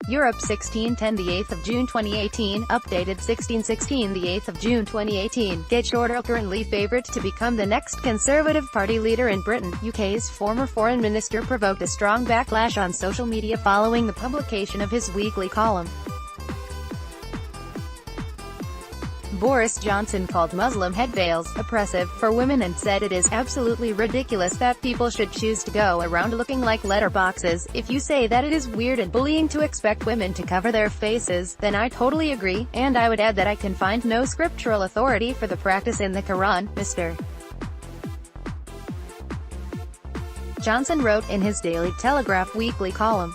Europe 1610 the 8th of June 2018, updated 1616 the 8th of June 2018. Rhetoric currently favourite to become the next Conservative Party leader in Britain. UK's former foreign minister provoked a strong backlash on social media following the publication of his weekly column. Boris Johnson called Muslim head veils oppressive for women and said it is absolutely ridiculous that people should choose to go around looking like letterboxes. If you say that it is weird and bullying to expect women to cover their faces, then I totally agree, and I would add that I can find no scriptural authority for the practice in the Quran, Mr. Johnson wrote in his Daily Telegraph weekly column.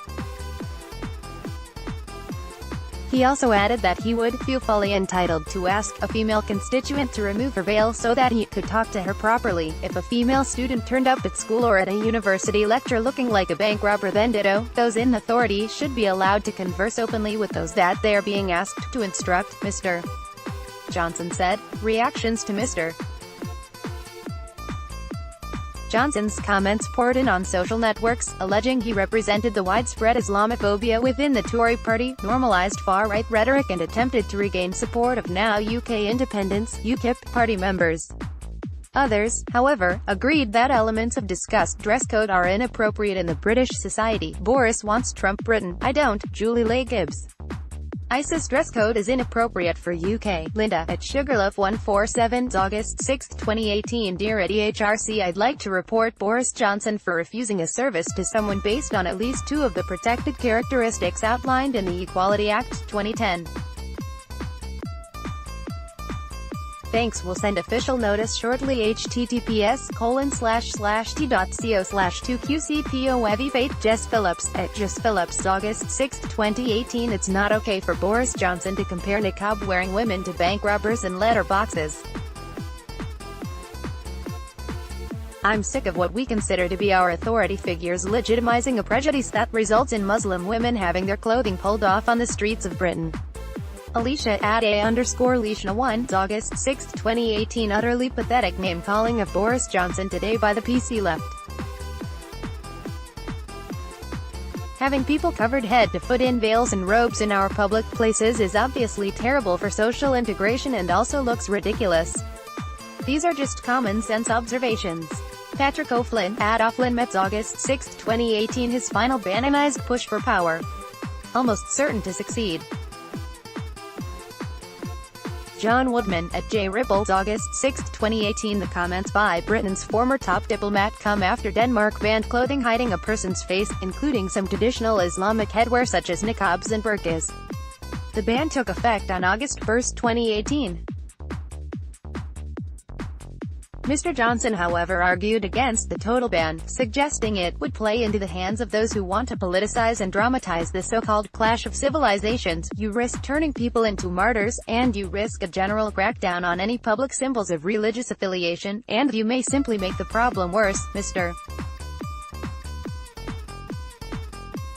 He also added that he would feel fully entitled to ask a female constituent to remove her veil so that he could talk to her properly. If a female student turned up at school or at a university lecture looking like a bank robber, then ditto, those in authority should be allowed to converse openly with those that they are being asked to instruct, Mr. Johnson said. Reactions to Mr. Johnson's comments poured in on social networks, alleging he represented the widespread Islamophobia within the Tory party, normalised far-right rhetoric and attempted to regain support of now UK independents, UKIP, party members. Others, however, agreed that elements of discussed dress code are inappropriate in the British society. Boris wants Trump Britain. I don't. Julie Leigh Gibbs. ISIS dress code is inappropriate for UK. Linda, at Sugarloaf147, August 6, 2018. Dear EDHRC, I'd like to report Boris Johnson for refusing a service to someone based on at least two of the protected characteristics outlined in the Equality Act, 2010. Thanks. We'll send official notice shortly. https://t.co/2qcpoev Fate. Jess Phillips, at Jess Phillips, August 6, 2018. It's not okay for Boris Johnson to compare niqab-wearing women to bank robbers and letterboxes. I'm sick of what we consider to be our authority figures legitimizing a prejudice that results in Muslim women having their clothing pulled off on the streets of Britain. Alicia, at @a_Leishna1, August 6, 2018. Utterly pathetic name-calling of Boris Johnson today by the PC left. Having people covered head to foot in veils and robes in our public places is obviously terrible for social integration and also looks ridiculous. These are just common-sense observations. Patrick O'Flynn, at @OflynnMets, August 6, 2018. His final bananized push for power. Almost certain to succeed. John Woodman, at @JRipple, August 6, 2018. The comments by Britain's former top diplomat come after Denmark banned clothing hiding a person's face, including some traditional Islamic headwear such as niqabs and burqas. The ban took effect on August 1, 2018. Mr. Johnson, however, argued against the total ban, suggesting it would play into the hands of those who want to politicize and dramatize the so-called clash of civilizations. You risk turning people into martyrs, and you risk a general crackdown on any public symbols of religious affiliation, and you may simply make the problem worse, Mr.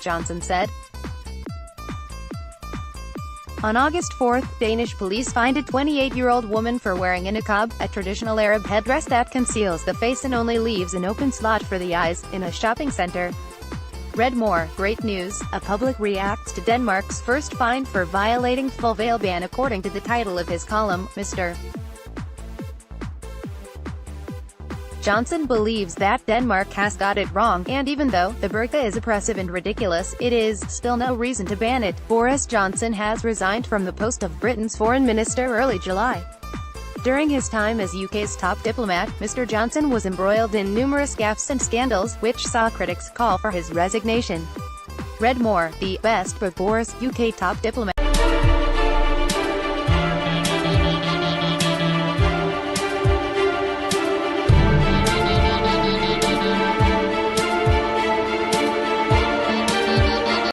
Johnson said. On August 4, Danish police fined a 28-year-old woman for wearing a niqab, a traditional Arab headdress that conceals the face and only leaves an open slot for the eyes, in a shopping center. Read more. Great news. A public reacts to Denmark's first fine for violating full veil ban. According to the title of his column, Mr. Johnson believes that Denmark has got it wrong, and even though the burqa is oppressive and ridiculous, it is still no reason to ban it. Boris Johnson has resigned from the post of Britain's foreign minister early July. During his time as UK's top diplomat, Mr. Johnson was embroiled in numerous gaffes and scandals, which saw critics call for his resignation. Read more. The best but Boris, UK top diplomat.